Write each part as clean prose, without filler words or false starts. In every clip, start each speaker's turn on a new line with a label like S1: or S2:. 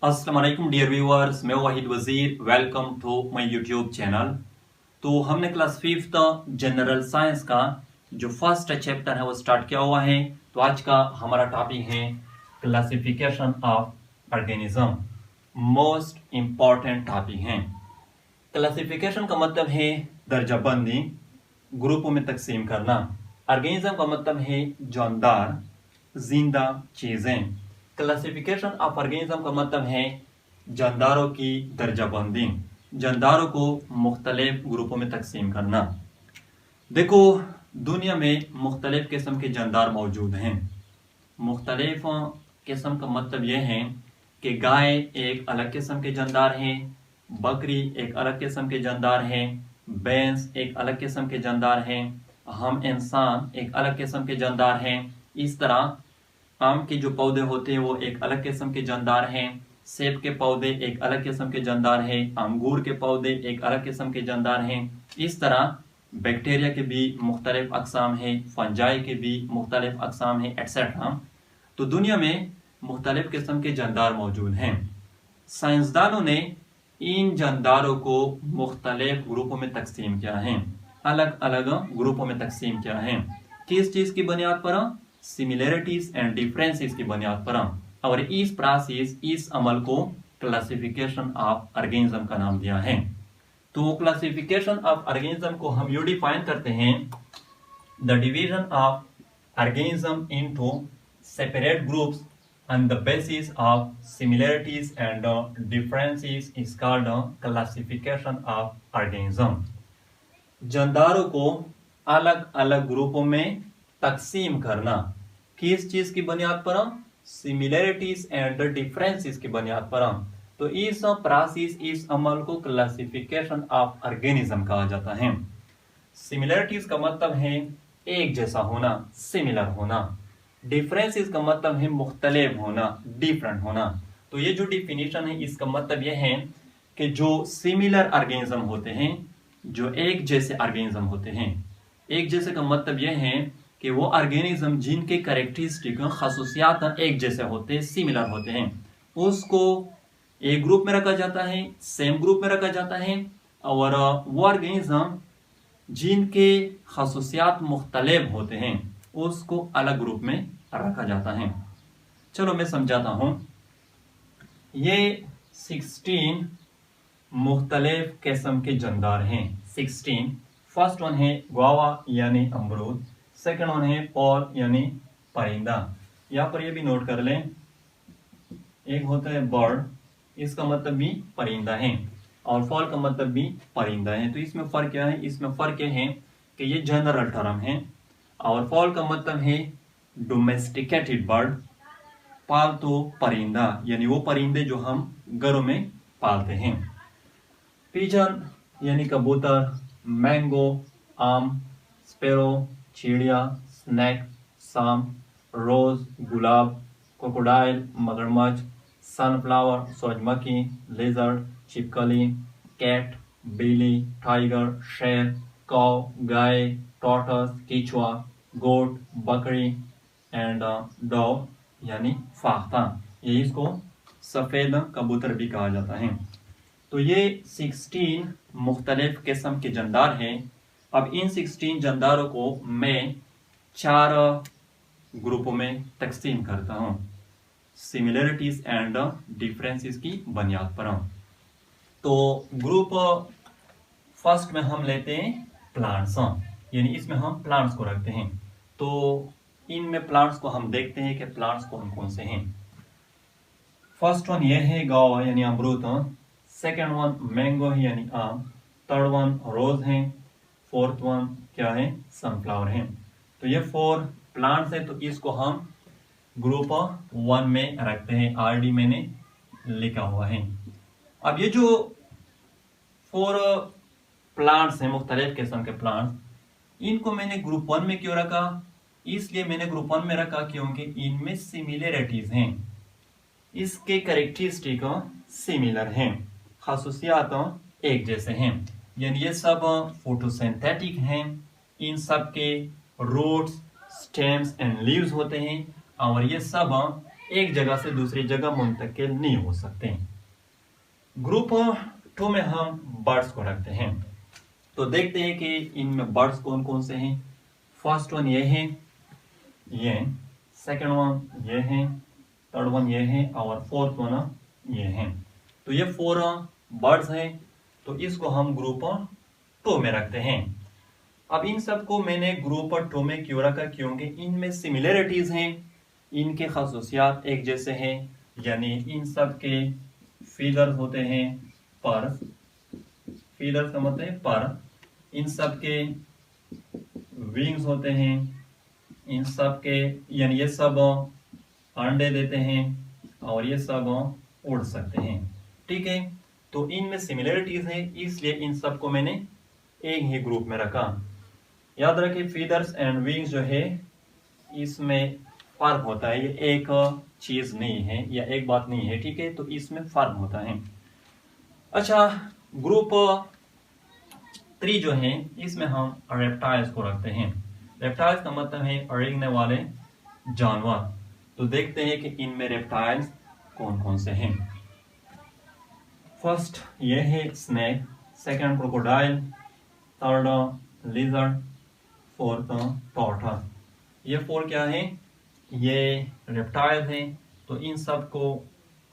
S1: अस्सलाम वालेकुम dear viewers, मैं Wahid Wazir. Welcome to my YouTube channel. तो हमने क्लास 5th जनरल साइंस का जो फर्स्ट चैप्टर है वो स्टार्ट किया हुआ है। तो आज का हमारा टॉपिक है classification of organism. Most important topic है। क्लासिफिकेशन का मतलब है दर्जाबंदी, ग्रुपों में तकसीम करना। ऑर्गेनिज्म का मतलब है जानदार, जिंदा चीजें। क्लासिफिकेशन ऑफ ऑर्गेनिज्म का मतलब है जानदारों की दर्जाबंदी, जानदारों को मुख्तलिफ ग्रुपों में तकसीम करना। देखो, दुनिया में मुख्तलिफ किस्म के जानदार मौजूद हैं। मुख्तलिफ किस्म का मतलब यह है कि गाय एक अलग किस्म के जानदार हैं, बकरी एक अलग किस्म के जानदार हैं, भैंस एक अलग किस्म के जानदार हैं, हम इंसान एक अलग किस्म के जानदार हैं। इस तरह आम के जो पौधे होते हैं वो एक अलग किस्म के जानदार हैं, सेब के पौधे एक अलग किस्म के जानदार हैं, अंगूर के पौधे एक अलग किस्म के जानदार हैं। इस तरह बैक्टीरिया के भी मुख्तलिफ अकसाम हैं, फंजाई के भी मुख्तलिफ अकसाम हैं, एट्सेट्रा। तो दुनिया में मुख्तलिफ किस्म के जानदार मौजूद हैं। साइंसदानों ने इन जानदारों को मुख्तलिफ ग्रुपों में तकसीम किया है, अलग अलग ग्रुपों में तकसीम किया है। किस चीज की बुनियाद पर? सिमिलरिटीज एंड डिफरेंसेस की बुनियाद पर। और इस प्रोसेस, इस अमल को क्लासिफिकेशन ऑफ ऑर्गेनिज्म का नाम दिया है। तो क्लासिफिकेशन ऑफ ऑर्गेनिज्म को हम यू डिफाइन करते हैं: the division of organism into separate groups on the basis of similarities and differences is called classification of organism। जानदारों को अलग अलग ग्रुपों में तकसीम करना किस चीज की बुनियाद पर? सिमिलरिटीज एंड डिफरेंसेस की बुनियाद पर। तो इस प्रोसेस, इस अमल को क्लासिफिकेशन ऑफ ऑर्गेनिज्म कहा जाता है। सिमिलरिटीज का मतलब है एक जैसा होना, सिमिलर होना। डिफरेंसेस का मतलब है मुख्तलिफ होना, डिफरेंट होना। तो ये जो डिफिनीशन है, इसका मतलब यह है कि जो सिमिलर ऑर्गेनिज्म होते हैं, जो एक जैसे ऑर्गेनिज्म होते हैं, एक जैसे का मतलब यह है कि वो ऑर्गेनिज्म जिनके कैरेक्टरिस्टिक, खसूसियात एक जैसे होते हैं, सिमिलर होते हैं, उसको एक ग्रुप में रखा जाता है, सेम ग्रुप में रखा जाता है। और वो ऑर्गेनिज्म जिनके खसूसियात मुख्तलिफ होते हैं उसको अलग ग्रुप में रखा जाता है। चलो मैं समझाता हूं। ये 16 मुख्तलिफ किस्म के जानदार हैं। 16। फर्स्ट वन है गुआवा यानी अमरूद, सेकंड वन है फॉल यानी परिंदा। यहां पर ये भी नोट कर लें, एक होता है बर्ड, इसका मतलब भी परिंदा है, और फॉल का मतलब भी परिंदा है। तो इसमें फर्क क्या है? इसमें फर्क यह है कि ये जनरल टर्म है, और फॉल का मतलब है डोमेस्टिकेटेड बर्ड, पालतू परिंदा, यानी वो परिंदे जो हम घरों में पालते हैं। पिजन यानी कबूतर, मैंगो आम, स्पैरो चिड़िया, स्नेक सांप, रोज गुलाब, क्रोकोडाइल मगरमच्छ, सनफ्लावर सूरजमुखी, लिजर्ड छिपकली, कैट बिल्ली, टाइगर शेर, काऊ गाय, टॉर्टस केचुआ, गोट बकरी, एंड डॉग यानी फाख्ता। ये इसको सफेद कबूतर भी कहा जाता है। तो ये 16 मुख्तलिफ किस्म के जानदार हैं। अब इन 16 जानदारों को मैं 4 ग्रुपों में तकसीम करता हूं, सिमिलरिटीज एंड डिफरेंसेस की बुनियाद पर। तो ग्रुप फर्स्ट में हम लेते हैं प्लांट्स, यानी इसमें हम प्लांट्स को रखते हैं। तो इनमें प्लांट्स को हम देखते हैं कि प्लांट्स कौन कौन से हैं। फर्स्ट वन ये है गावा यानी अमरूद, सेकंड वन मैंगो है यानी आम, थर्ड वन रोज है, फोर्थ वन क्या है? सनफ्लावर है। तो ये 4 प्लांट्स है, तो इसको हम ग्रुप 1 में रखते हैं। आरडी मैंने लिखा हुआ है। अब ये जो 4 प्लांट्स हैं, मुख्तलिफ किस्म के प्लांट्स, इनको मैंने ग्रुप 1 में क्यों रखा? इसलिए मैंने ग्रुप 1 में रखा क्योंकि इनमें सिमिलरिटीज हैं, इसके कैरेक्टरिस्टिक सिमिलर हैं, खासियत एक जैसे हैं। यानी ये सब फोटोसिंथेटिक हैं, इन सब के रूट्स, स्टेम्स एंड लीव्स होते हैं, और ये सब एक जगह से दूसरी जगह मुंतकिल नहीं हो सकते। ग्रुप 2 में हम बर्ड्स को रखते हैं। तो देखते हैं कि इनमें बर्ड्स कौन कौन से हैं। फर्स्ट वन ये है, ये सेकंड वन ये है, थर्ड वन ये है और फोर्थ वन ये है। तो ये 4 बर्ड्स हैं। तो इसको हम ग्रुप 2 में रखते हैं। अब इन सबको मैंने ग्रुप 2 में क्यों रखा, क्योंकि इनमें सिमिलरिटीज हैं, इनके खसूसियात एक जैसे हैं, यानी इन सब के फीदर्स होते हैं पर, फीदर्स का मतलब है पर, इन सब के विंग्स होते हैं, इन सब के यानी ये सब अंडे देते हैं और ये सब उड़ सकते हैं। ठीक है, तो इनमें सिमिलरिटीज है, इसलिए इन सब को मैंने एक ही ग्रुप में रखा। याद रखिए फीदर्स एंड विंग्स जो है इसमें फर्क होता है, ये एक चीज नहीं है या एक बात नहीं है। ठीक है, तो इसमें फर्क होता है। अच्छा, ग्रुप 3 जो है इसमें हम रेप्टाइल्स को रखते हैं। रेप्टाइल्स का मतलब है रेंगने वाले जानवर। तो देखते हैं कि इनमें रेप्टाइल्स कौन कौन से हैं। फर्स्ट ये है snake, second crocodile, third lizard, fourth turtle. ये 4 क्या है, ये रेप्टाइल हैं। तो इन सब को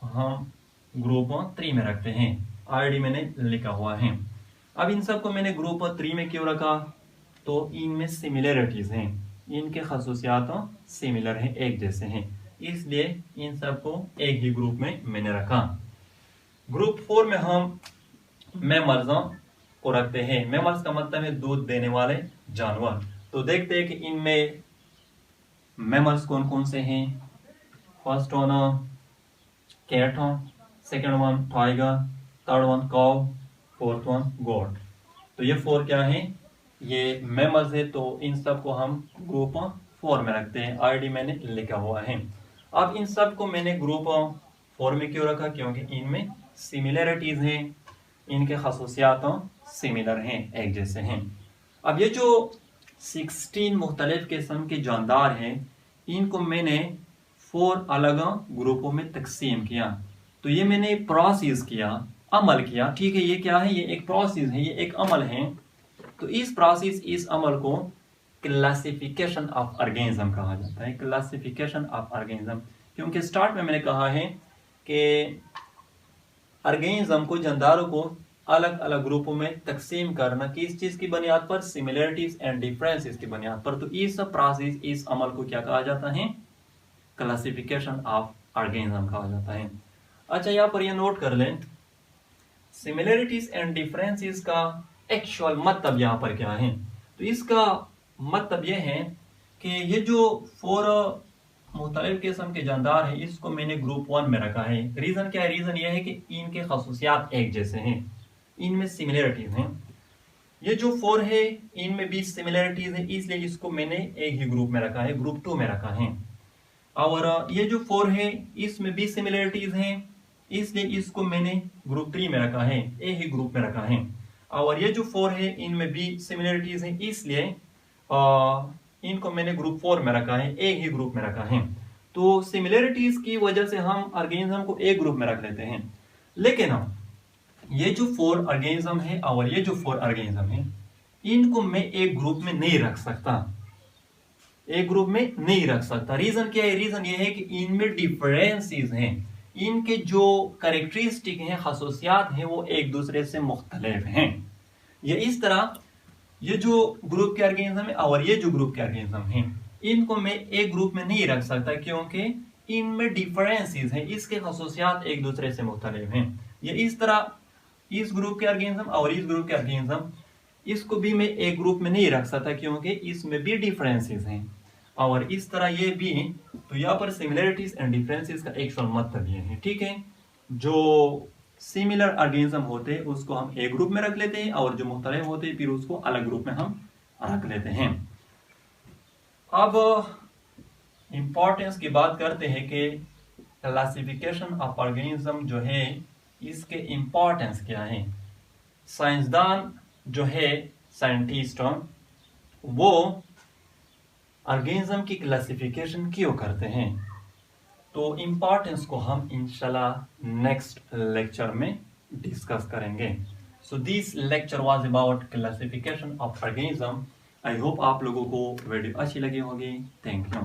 S1: हम ग्रुप 3 में रखते हैं, ऑलरेडी मैंने लिखा हुआ है। अब इन सब को मैंने ग्रुप 3 में क्यों रखा, तो इनमें सिमिलरिटीज हैं, इनके खसूसियात सिमिलर हैं, एक जैसे हैं, इसलिए इन सब को एक ही ग्रुप में मैंने रखा। ग्रुप 4 में हम मैमल्स को रखते हैं। मैमल्स का मतलब है दूध देने वाले जानवर। तो देखते हैं कि इनमें मैमल्स कौन कौन से हैं। First one cat, second one tiger, third one cow, fourth one goat. तो ये 4 क्या है, ये मैमल्स है। तो इन सब को हम ग्रुप 4 में रखते हैं, ऑलरेडी मैंने लिखा हुआ है। अब इन सब को मैंने ग्रुप 4 में क्यों रखा, क्योंकि इनमें सिमिलरिटीज हैं, इनके खसूसियात सिमिलर हैं, एक जैसे हैं। अब ये जो 16 मुख्तलिफ किस्म के जानदार हैं, इनको मैंने 4 अलग ग्रुपों में तकसीम किया। तो ये मैंने प्रोसेस किया, अमल किया। ठीक है, ये क्या है, ये एक प्रोसेस है, ये एक अमल है। तो इस प्रोसेस, इस अमल को क्लासिफिकेशन ऑफ ऑर्गेनिज्म कहा जाता है। क्लासिफिकेशन ऑफ ऑर्गेनिज्म, क्योंकि स्टार्ट में मैंने कहा है कि ऑर्गेनिज्म को, जानदारों को अलग अलग ग्रुपों में तकसीम करना किस चीज की बुनियाद पर, सिमिलरिटीज एंड डिफरेंसेस की बुनियाद पर। तो इस प्रोसेस, इस अमल को क्या कहा जाता है, क्लासिफिकेशन ऑफ ऑर्गेनिज्म कहा जाता है। अच्छा, यहाँ पर ये नोट कर लें, सिमिलरिटीज एंड डिफरेंसेस का एक्चुअल मतलब यहाँ पर क्या है। तो इसका मतलब यह है कि ये जो 4 मुख्तलिफ किस्म के जानदार हैं, इसको मैंने ग्रुप 1 में रखा है। रीजन क्या है, रीजन यह है कि इनके खसूसियात एक जैसे हैं, इनमें सिमिलरिटीज हैं। ये जो 4 है इनमें भी सिमिलरिटीज है, इसलिए इसको मैंने एक ही ग्रुप में रखा है, ग्रुप 2 में रखा है। और ये जो 4 है इसमें भी सिमिलरिटीज हैं, इसलिए इसको मैंने ग्रुप 3 में रखा है, एक ही ग्रुप में रखा है। और ये जो 4 है इनमें भी सिमिलरिटीज हैं, इसलिए इनको मैंने ग्रुप 4 में रखा है, एक ही ग्रुप में रखा है। तो सिमिलरिटीज की वजह से हम ऑर्गेनिज्म को एक ग्रुप में रख लेते हैं। लेकिन हम ये जो 4 ऑर्गेनिज्म है और ये जो 4 ऑर्गेनिज्म है, इनको मैं एक ग्रुप में नहीं रख सकता, एक ग्रुप में नहीं रख सकता। रीजन क्या है, रीजन ये है कि इनमें डिफरेंसेस हैं, इनके जो कैरेक्टरिस्टिक हैं, खसूसियात हैं, वो एक दूसरे से मुख्तलिफ हैं। ये इस तरह, ये जो ग्रुप के ऑर्गेनिज्म है और ये जो ग्रुप के ऑर्गेनिज्म हैं, इनको मैं एक ग्रुप में नहीं रख सकता, क्योंकि इनमें डिफरेंसेस हैं, इसके खसूसियात एक दूसरे से मुख्तलिफ हैं। ये इस तरह, इस ग्रुप के ऑर्गेनिज्म और इस ग्रुप के ऑर्गेनिज्म, इसको भी मैं एक ग्रुप में नहीं रख सकता, क्योंकि इसमें भी डिफरेंसेस हैं। और इस तरह ये भी, तो यहाँ पर सिमिलरिटीज एंड डिफरेंसेस का एक्चुअल मतलब ये है। ठीक है, जो सिमिलर ऑर्गेनिज्म होते हैं उसको हम एक ग्रुप में रख लेते हैं, और जो मुख्तलिफ होते हैं फिर उसको अलग ग्रुप में हम रख लेते हैं। अब इंपॉर्टेंस की बात करते हैं कि क्लासिफिकेशन ऑफ ऑर्गेनिज्म जो है, इसके इंपॉर्टेंस क्या है। साइंसदान जो है, साइंटिस्ट, वो ऑर्गेनिज्म की क्लासिफिकेशन क्यों करते हैं। तो इम्पोर्टेंस को हम इंशाल्लाह नेक्स्ट लेक्चर में डिस्कस करेंगे। So this lecture was about classification of organism. I hope आप लोगों को वीडियो अच्छी लगी होगी। Thank you.